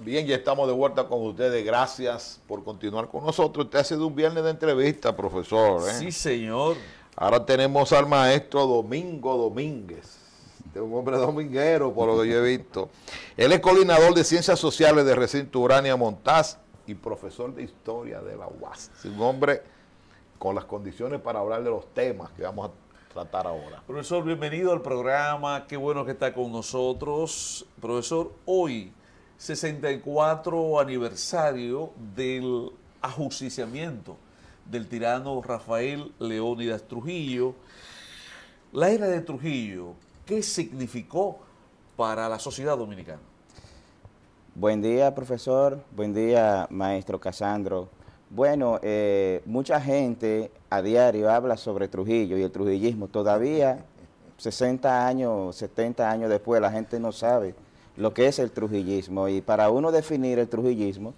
Bien, ya estamos de vuelta con ustedes. Gracias por continuar con nosotros. Este ha sido un viernes de entrevista, profesor. Sí, señor. Ahora tenemos al maestro Domingo Domínguez. Este es un hombre dominguero, por lo que yo he visto. Él es coordinador de Ciencias Sociales de Recinto Urania Montaz y profesor de Historia de la UAS. Es un hombre con las condiciones para hablar de los temas que vamos a tratar ahora. Profesor, bienvenido al programa. Qué bueno que está con nosotros. Profesor, hoy, 64 aniversario del ajusticiamiento del tirano Rafael Leónidas Trujillo. La era de Trujillo, ¿qué significó para la sociedad dominicana? Buen día, profesor. Buen día, maestro Casandro. Bueno, mucha gente a diario habla sobre Trujillo y el trujillismo. Todavía, 60 años, 70 años después, la gente no sabe lo que es el trujillismo. Y para uno definir el trujillismo,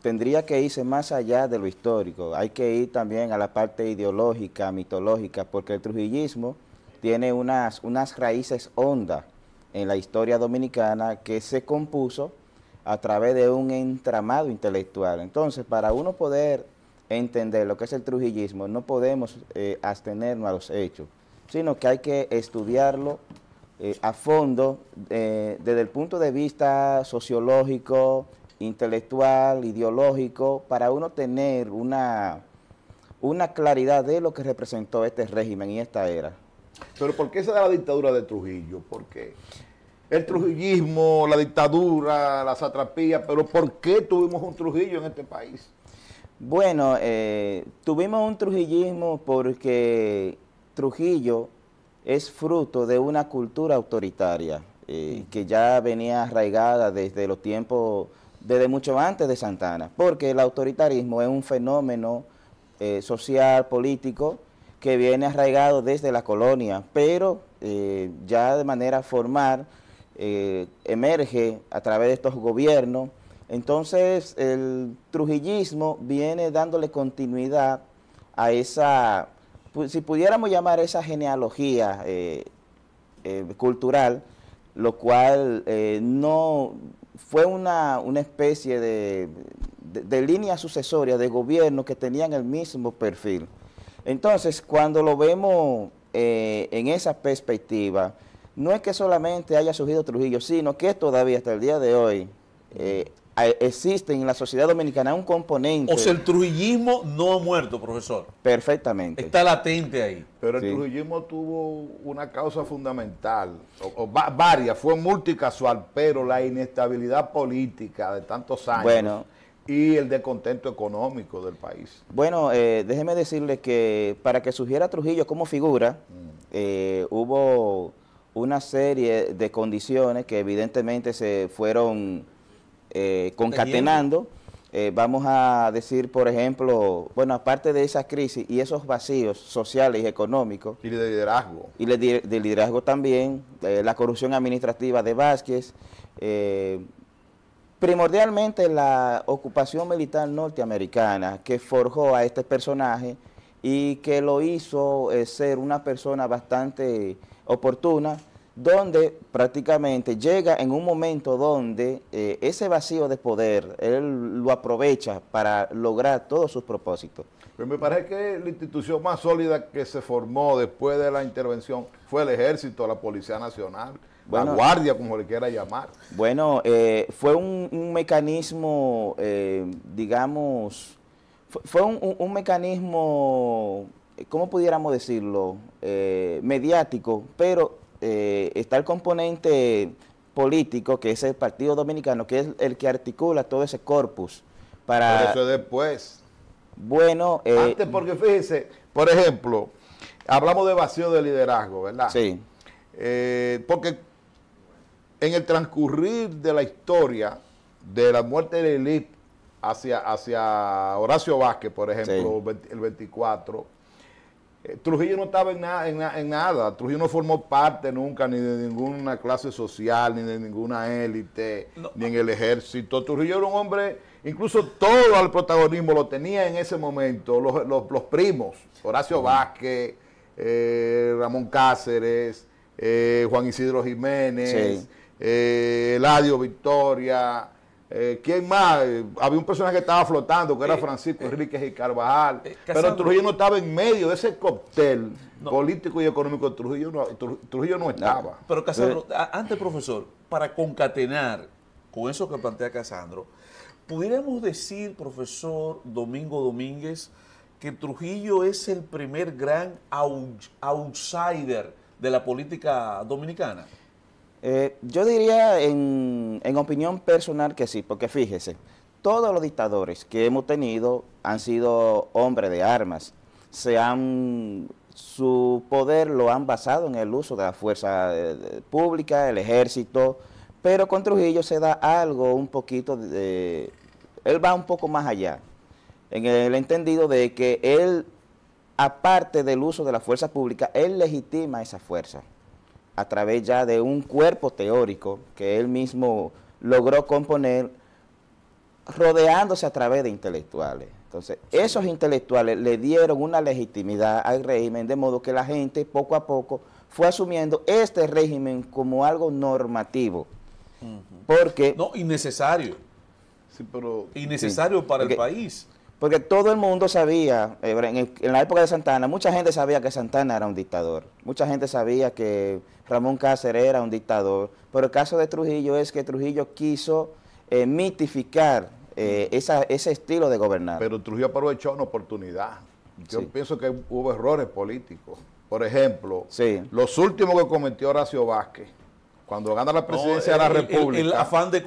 tendría que irse más allá de lo histórico. Hay que ir también a la parte ideológica, mitológica, porque el trujillismo tiene unas raíces hondas en la historia dominicana que se compuso a través de un entramado intelectual. Entonces, para uno poder entender lo que es el trujillismo, no podemos abstenernos a los hechos, sino que hay que estudiarlo a fondo desde el punto de vista sociológico, intelectual, ideológico, para uno tener una claridad de lo que representó este régimen y esta era. Pero ¿por qué se da la dictadura de Trujillo? ¿Por qué? El trujillismo, la dictadura, la satrapía, pero ¿por qué tuvimos un Trujillo en este país? Bueno, tuvimos un trujillismo porque Trujillo es fruto de una cultura autoritaria que ya venía arraigada desde los tiempos, desde mucho antes de Santana, porque el autoritarismo es un fenómeno social, político, que viene arraigado desde la colonia, pero ya de manera formal emerge a través de estos gobiernos. Entonces el trujillismo viene dándole continuidad a esa, si pudiéramos llamar esa genealogía cultural, lo cual no fue una especie de línea sucesoria de gobierno que tenían el mismo perfil. Entonces, cuando lo vemos en esa perspectiva, no es que solamente haya surgido Trujillo, sino que todavía hasta el día de hoy existe en la sociedad dominicana un componente. O sea, el trujillismo no ha muerto, profesor. Perfectamente. Está latente ahí. Pero el trujillismo tuvo una causa fundamental, varias, fue multicasual, pero la inestabilidad política de tantos años. Bueno, y el descontento económico del país. Bueno, déjeme decirle que para que surgiera Trujillo como figura, hubo una serie de condiciones que evidentemente se fueron concatenando. Vamos a decir, por ejemplo, bueno, aparte de esa crisis y esos vacíos sociales y económicos. Y de liderazgo. Y de liderazgo también, la corrupción administrativa de Vázquez, primordialmente la ocupación militar norteamericana que forjó a este personaje y que lo hizo ser una persona bastante oportuna, donde prácticamente llega en un momento donde ese vacío de poder, él lo aprovecha para lograr todos sus propósitos. Pero me parece que la institución más sólida que se formó después de la intervención fue el Ejército, la Policía Nacional. Bueno, la Guardia, como le quiera llamar. Bueno, fue un mecanismo, digamos, fue un mecanismo, ¿cómo pudiéramos decirlo? Mediático, pero está el componente político, que es el Partido Dominicano, que es el que articula todo ese corpus. Para... Pero eso después. Bueno. Antes, porque fíjese, por ejemplo, hablamos de vacío de liderazgo, ¿verdad? Sí. Porque en el transcurrir de la historia de la muerte de Lilith hacia Horacio Vázquez, por ejemplo, sí, el 24, Trujillo no estaba en nada. Trujillo no formó parte nunca ni de ninguna clase social, ni de ninguna élite, ni en el ejército. Trujillo era un hombre, incluso todo el protagonismo lo tenía en ese momento los primos, Horacio Vázquez, Ramón Cáceres, Juan Isidro Jiménez, Eladio Victoria, ¿quién más? Había un personaje que estaba flotando, que era Francisco Enríquez y Carvajal, pero Trujillo no estaba en medio de ese cóctel político y económico. Trujillo no estaba. Pero Casandro, antes, profesor, para concatenar con eso que plantea Casandro, ¿pudiéramos decir, profesor Domingo Domínguez, que Trujillo es el primer gran outsider de la política dominicana? Yo diría en opinión personal que sí, porque fíjese, todos los dictadores que hemos tenido han sido hombres de armas, su poder lo han basado en el uso de la fuerza pública, el ejército, pero con Trujillo se da algo un poquito él va un poco más allá, en el entendido de que él, aparte del uso de la fuerza pública, él legitima esa fuerza a través ya de un cuerpo teórico que él mismo logró componer, rodeándose a través de intelectuales. Entonces, esos intelectuales le dieron una legitimidad al régimen, de modo que la gente poco a poco fue asumiendo este régimen como algo normativo. Porque... No, innecesario. Sí, pero... Innecesario para el país. Porque todo el mundo sabía, en la época de Santana, mucha gente sabía que Santana era un dictador. Mucha gente sabía que Ramón Cáceres era un dictador. Pero el caso de Trujillo es que Trujillo quiso mitificar ese estilo de gobernar. Pero Trujillo aprovechó una oportunidad. Yo pienso que hubo errores políticos. Por ejemplo, los últimos que cometió Horacio Vázquez, cuando gana la presidencia de la República. El afán del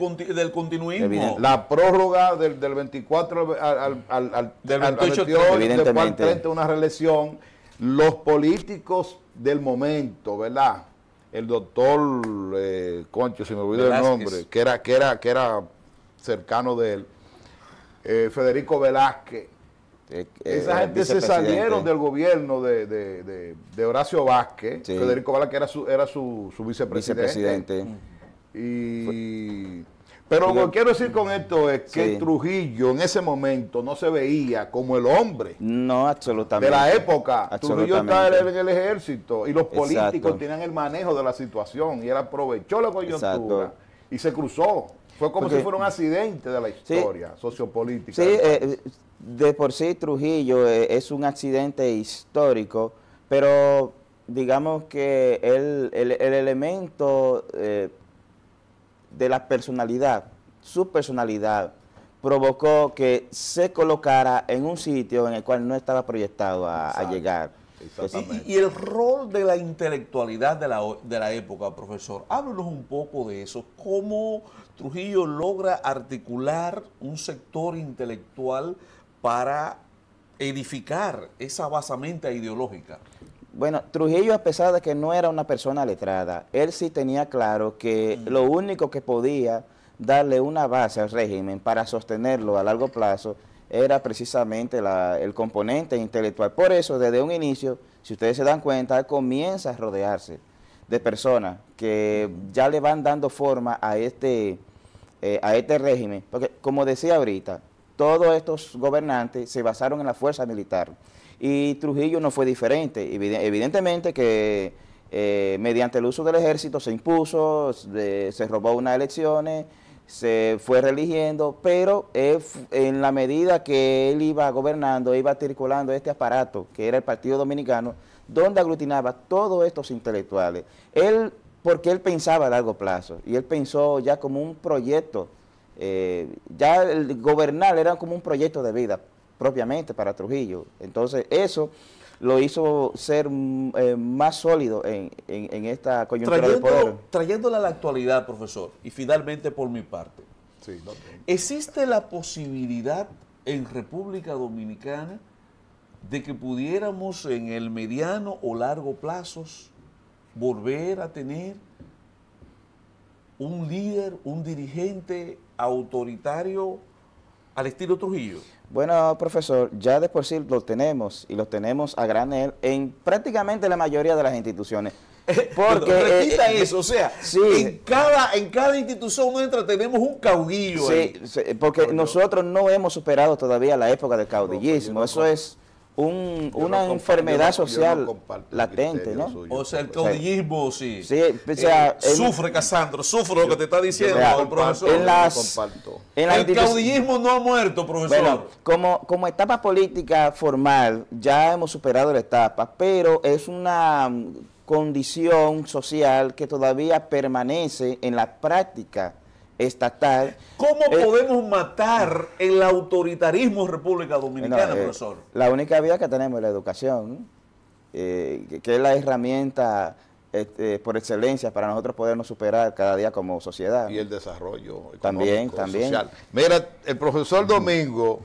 continuismo. La prórroga del 24 al 28, después al 30, una reelección. Los políticos del momento, ¿verdad? El doctor, Concho, se me olvidó el nombre, que era cercano de él, Federico Velázquez. Esa gente se salieron del gobierno de Horacio Vázquez. Sí. Federico Velázquez era su vicepresidente. Pero lo que quiero decir con esto es que Trujillo en ese momento no se veía como el hombre. No, absolutamente. De la época. Trujillo estaba en el ejército y los políticos tenían el manejo de la situación y él aprovechó la coyuntura y se cruzó. Fue como si fuera un accidente de la historia sociopolítica. Sí, de por sí Trujillo es un accidente histórico, pero digamos que el elemento de la personalidad, su personalidad, provocó que se colocara en un sitio en el cual no estaba proyectado a llegar. Y el rol de la intelectualidad de la época, profesor, háblenos un poco de eso. ¿Cómo Trujillo logra articular un sector intelectual para edificar esa basamenta ideológica? Bueno, Trujillo, a pesar de que no era una persona letrada, él sí tenía claro que lo único que podía darle una base al régimen para sostenerlo a largo plazo era precisamente el componente intelectual. Por eso, desde un inicio, si ustedes se dan cuenta, él comienza a rodearse de personas que ya le van dando forma a este régimen. Porque, como decía ahorita, todos estos gobernantes se basaron en la fuerza militar. Y Trujillo no fue diferente. Evidentemente que mediante el uso del ejército se impuso, se robó unas elecciones, se fue reeligiendo, pero en la medida que él iba gobernando, iba articulando este aparato, que era el Partido Dominicano, donde aglutinaba todos estos intelectuales. Porque él pensaba a largo plazo, y él pensó ya como un proyecto, ya el gobernar era como un proyecto de vida, propiamente para Trujillo. Entonces eso lo hizo ser más sólido en esta coyuntura de poder. Trayéndola a la actualidad, profesor, y finalmente por mi parte, ¿existe la posibilidad en República Dominicana de que pudiéramos en el mediano o largo plazo volver a tener un líder, un dirigente autoritario al estilo Trujillo? Bueno, profesor, ya de por sí lo tenemos, y lo tenemos a granel en prácticamente la mayoría de las instituciones. Porque repita eso, o sea, en cada institución nuestra tenemos un caudillo. Sí, porque nosotros no hemos superado todavía la época del caudillismo. Eso es una enfermedad social latente, ¿no? O sea, el caudillismo sí. Sí, o sea, sufre, Casandro, sufre lo que te está diciendo el profesor. El caudillismo no ha muerto, profesor. Bueno, como etapa política formal, ya hemos superado la etapa, pero es una condición social que todavía permanece en la práctica estatal. ¿Cómo podemos matar el autoritarismo en República Dominicana, profesor? La única vía que tenemos es la educación, que es la herramienta por excelencia para nosotros podernos superar cada día como sociedad. Y el desarrollo económico, también. Social. Mira, el profesor Domingo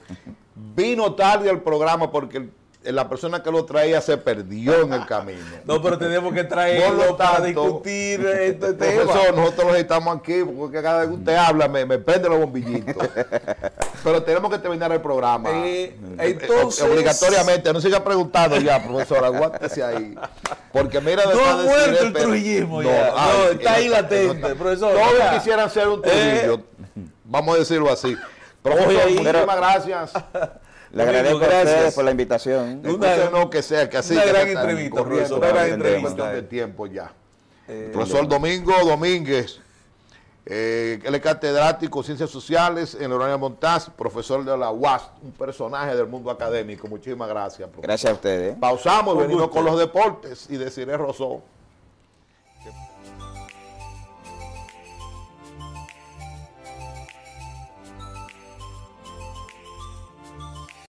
vino tarde al programa porque la persona que lo traía se perdió en el camino. No, pero tenemos que traerlo para discutir este tema. Profesor, nosotros estamos aquí porque cada vez que usted habla me prende los bombillitos. Pero tenemos que terminar el programa. Entonces, obligatoriamente, no siga preguntando ya, profesor, aguántese ahí. Porque mira, no ha muerto el trujillismo ya. No, está ahí latente, profesor. Todos quisieran ser un Trujillo, vamos a decirlo así. Profesor, muchísimas gracias. Le agradezco a ustedes por la invitación. Una gran entrevista, profesor. Una gran entrevista de tiempo ya. Profesor Domingo Domínguez, él es catedrático de Ciencias Sociales en la Urania Montaz, profesor de la UAS, un personaje del mundo académico. Muchísimas gracias, profesor. Gracias a ustedes. Pausamos y venimos con los deportes y deciré Rosó.